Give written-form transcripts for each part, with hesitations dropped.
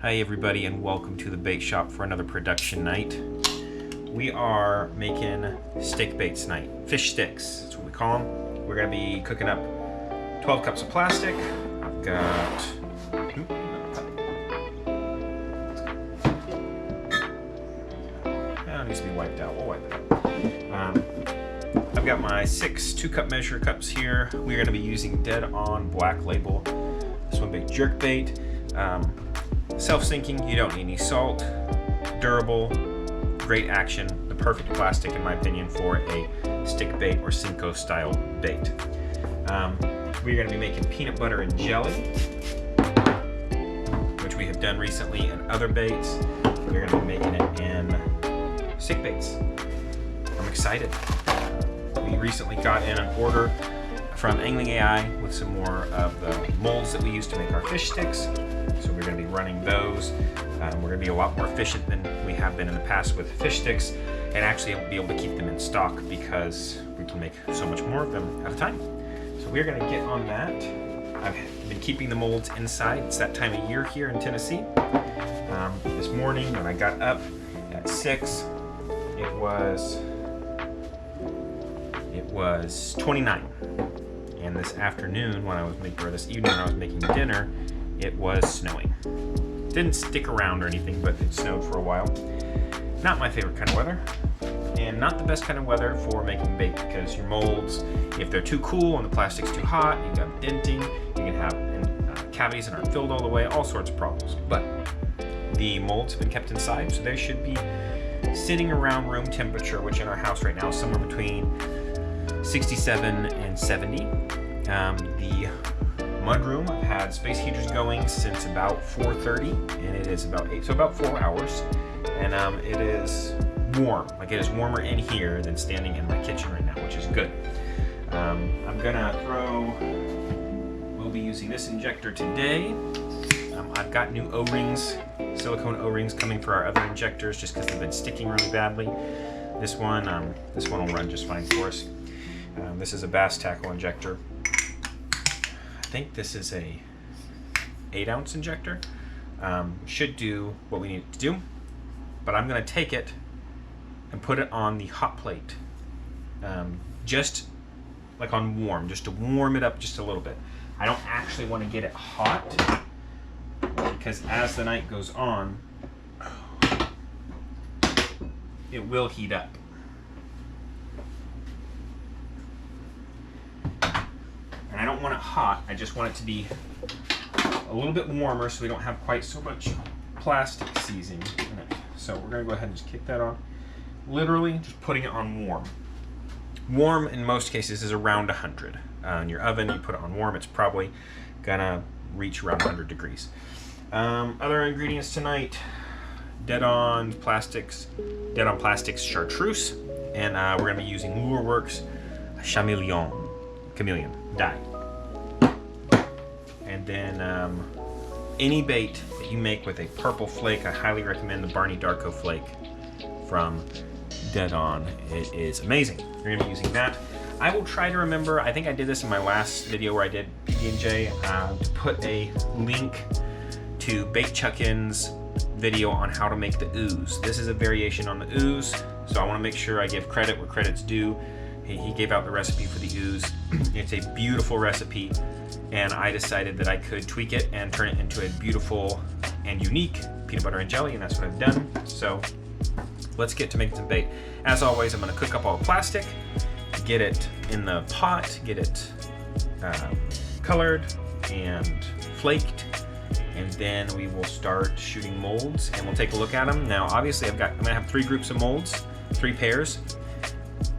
Hi everybody and welcome to the bait shop for another production night. We are making stick baits tonight. Fish sticks, that's what we call them. We're going to be cooking up 12 cups of plastic. I've got... That needs to be wiped out. We'll wipe it out. I've got my 6 2-cup measure cups here. We're going to be using Dead On Black Label swim bait jerk bait. Self-sinking, you don't need any salt, durable, great action, the perfect plastic in my opinion for a stick bait or Cinco style bait. We're going to be making peanut butter and jelly, which we have done recently in other baits. We're going to be making it in stick baits. I'm excited. We recently got in an order from Angling AI with some more of the molds that we use to make our fish sticks. So we're going to be running those. We're going to be a lot more efficient than we have been in the past with fish sticks, and actually be able to keep them in stock because we can make so much more of them at a time. So we're going to get on that. I've been keeping the molds inside. It's that time of year here in Tennessee. This morning when I got up at 6, it was 29. And this afternoon when I was making, or this evening when I was making dinner, it was snowing. Didn't stick around or anything, but it snowed for a while. Not my favorite kind of weather, and not the best kind of weather for making bait because your molds, if they're too cool and the plastic's too hot, you got denting, you can have cavities that aren't filled all the way, all sorts of problems. But the molds have been kept inside, so they should be sitting around room temperature, which in our house right now is somewhere between 67 and 70. The mudroom, I've had space heaters going since about 4:30, and it is about 8, so about 4 hours. And it is warm, like it is warmer in here than standing in my kitchen right now, which is good. I'm gonna we'll be using this injector today. I've got new O-rings, silicone O-rings coming for our other injectors just because they've been sticking really badly. This one will run just fine for us. This is a bass tackle injector. I think this is a 8-ounce injector. Should do what we need it to do, but I'm going to take it and put it on the hot plate, just like on warm, just to warm it up just a little bit. I don't actually want to get it hot because as the night goes on, it will heat up. I don't want it hot, I just want it to be a little bit warmer so we don't have quite so much plastic seizing in it. So we're going to go ahead and just kick that on. Literally just putting it on warm. Warm in most cases is around 100. In your oven, you put it on warm, it's probably going to reach around 100 degrees. Other ingredients tonight, Dead On Plastics Chartreuse, and we're going to be using Lureworks Chameleon dye. And then any bait that you make with a purple flake, I highly recommend the Barney Darko flake from Dead On. It is amazing. You're going to be using that. I will try to remember, I think I did this in my last video where I did PB&J, to put a link to Bait Chuckin's video on how to make the Ooze. This is a variation on the Ooze, so I want to make sure I give credit where credit's due. He gave out the recipe for the Ooze. It's a beautiful recipe, and I decided that I could tweak it and turn it into a beautiful and unique peanut butter and jelly, and that's what I've done. So let's get to making some bait. As always, I'm going to cook up all the plastic, get it in the pot, get it colored and flaked, and then we will start shooting molds and we'll take a look at them. Now obviously I'm going to have 3 groups of molds, 3 pairs.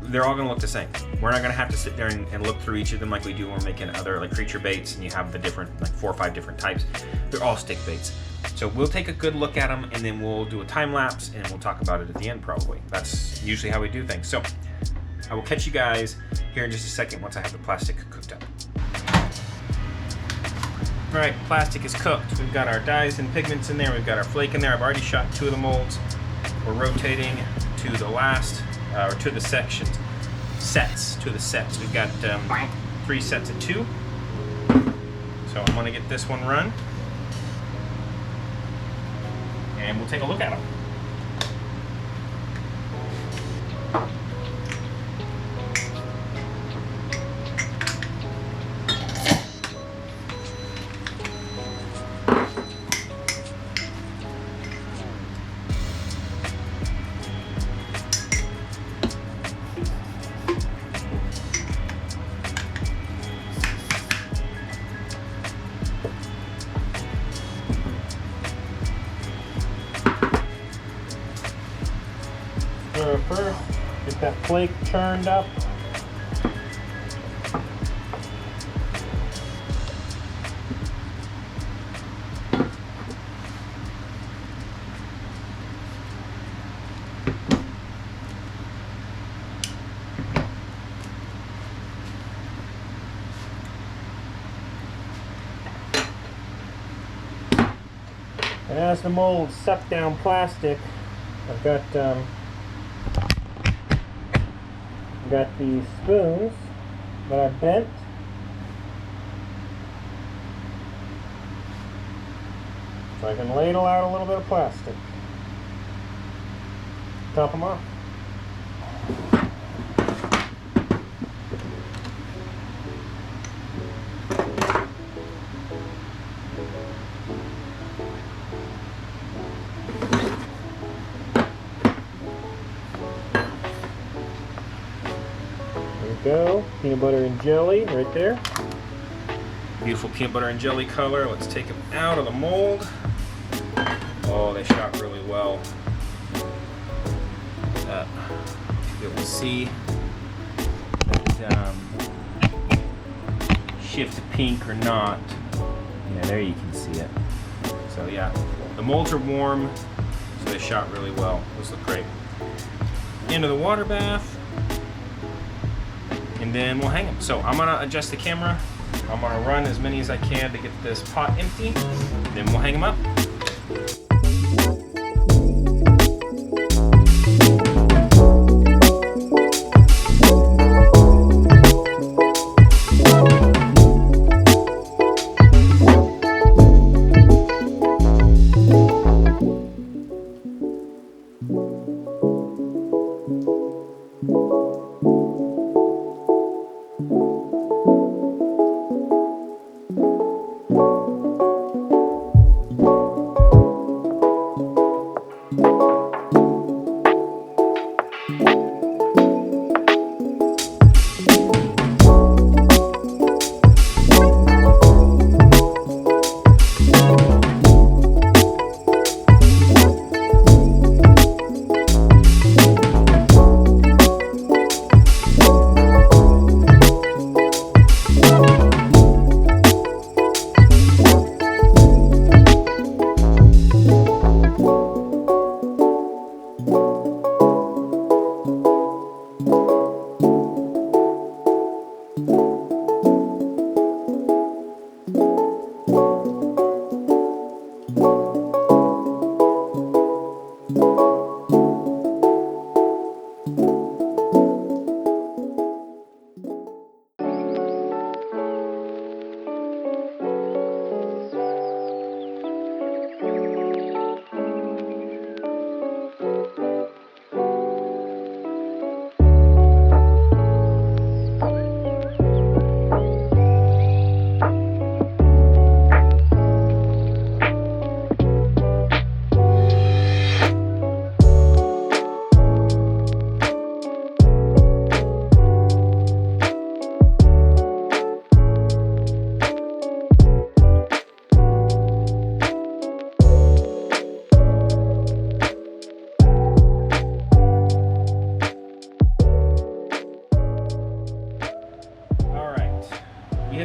They're all going to look the same. We're not going to have to sit there and look through each of them like we do when we're making other like creature baits and you have the different, like 4 or 5 different types. They're all stick baits. So we'll take a good look at them and then we'll do a time lapse and we'll talk about it at the end probably. That's usually how we do things. So I will catch you guys here in just a second once I have the plastic cooked up. All right, plastic is cooked. We've got our dyes and pigments in there. We've got our flake in there. I've already shot 2 of the molds. We're rotating to the last, or to the sections. To the sets. We've got 3 sets of 2. So I'm gonna get this one run. and we'll take a look at them. First, get that flake turned up. And as the mold sucked down plastic, I've got these spoons that I've bent. So I can ladle out a little bit of plastic. Top them off. Go. Peanut butter and jelly right there. Beautiful peanut butter and jelly color. Let's take them out of the mold. Oh, they shot really well. You'll be able to see that shift to pink or not. Yeah, there you can see it. So yeah, the molds are warm, so they shot really well. Those look great. Into the water bath. And then we'll hang them. So I'm gonna adjust the camera. I'm gonna run as many as I can to get this pot empty. Then we'll hang them up.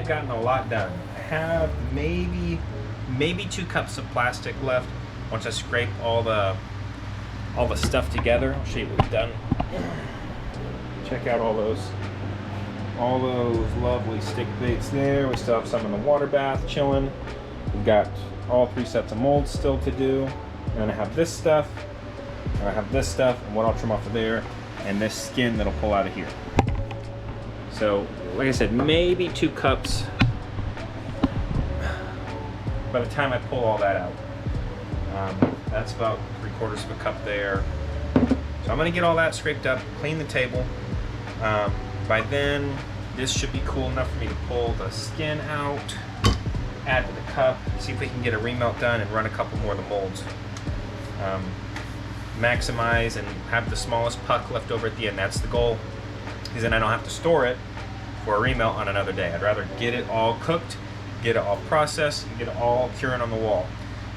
Gotten a lot done. I have maybe 2 cups of plastic left. Once I scrape all the stuff together, I'll show you what we've done. Check out all those lovely stick baits there. We still have some in the water bath chilling. We've got all 3 sets of molds still to do. And then I have this stuff, and I have this stuff, and what I'll trim off of there, and this skin that'll pull out of here. So, like I said, maybe 2 cups by the time I pull all that out. That's about 3/4 of a cup there. So I'm gonna get all that scraped up, clean the table. By then, this should be cool enough for me to pull the skin out, add to the cup, see if we can get a remelt done and run a couple more of the molds. Maximize and have the smallest puck left over at the end. That's the goal, because then I don't have to store it for a remelt on another day. I'd rather get it all cooked, get it all processed, and get it all curing on the wall.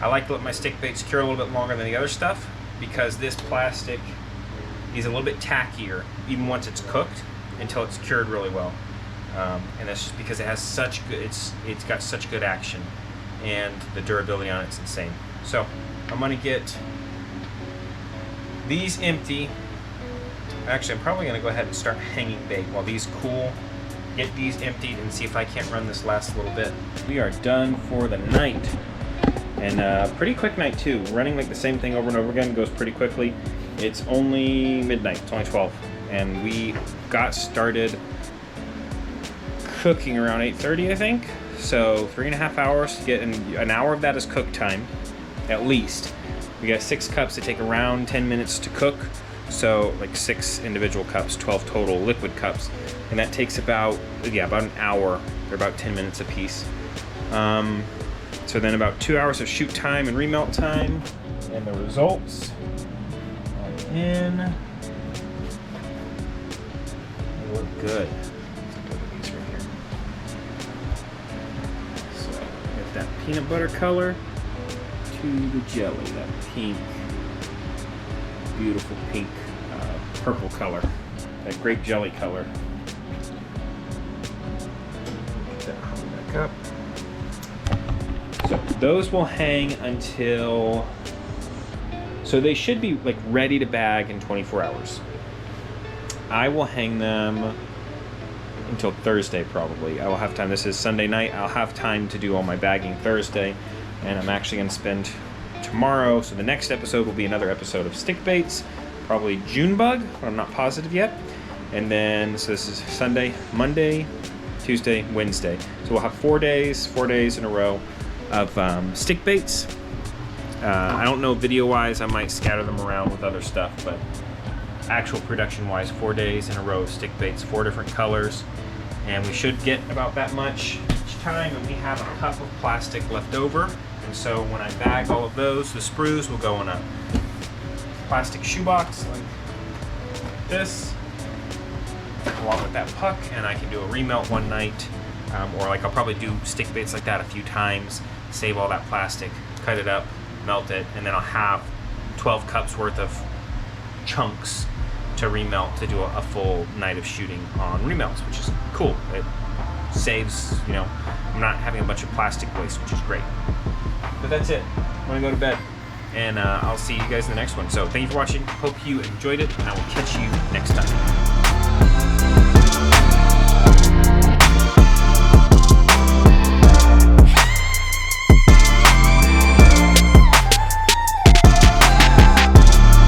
I like to let my stick baits cure a little bit longer than the other stuff, because this plastic is a little bit tackier even once it's cooked until it's cured really well. And that's just because it has such good, it's got such good action, and the durability on it's insane. So I'm gonna get these empty. Actually, I'm probably gonna go ahead and start hanging bait while these cool. Get these emptied and see if I can't run this last little bit. We are done for the night, and pretty quick night too. Running like the same thing over and over again goes pretty quickly. It's only midnight, it's only 12, and we got started cooking around 8:30, I think. So 3.5 hours to get, an hour of that is cook time, at least. We got 6 cups that take around 10 minutes to cook. So like 6 individual cups, 12 total liquid cups. And that takes about an hour. They're about 10 minutes a piece. So then about 2 hours of shoot time and remelt time. And the results are in. They look good. That peanut butter color to the jelly, that pink, beautiful pink, purple color, that grape jelly color. Get that back up. So those will hang until, so they should be like ready to bag in 24 hours. I will hang them until Thursday probably. I will have time. This is Sunday night. I'll have time to do all my bagging Thursday, and I'm actually going to spend tomorrow. So the next episode will be another episode of stick baits, probably June bug, but I'm not positive yet. And then, so this is Sunday, Monday, Tuesday, Wednesday. So we'll have 4 days in a row of stick baits. I don't know video-wise. I might scatter them around with other stuff, but actual production-wise, 4 days in a row of stick baits, 4 different colors. And we should get about that much each time, and we have a cup of plastic left over. And so when I bag all of those, the sprues will go in a plastic shoebox like this, along with that puck, and I can do a remelt one night, or like I'll probably do stick baits like that a few times, save all that plastic, cut it up, melt it, and then I'll have 12 cups worth of chunks to remelt to do a full night of shooting on remelts, which is cool. It saves, I'm not having a bunch of plastic waste, which is great. But that's it. I'm gonna go to bed, and I'll see you guys in the next one. So thank you for watching. Hope you enjoyed it, and I will catch you next time.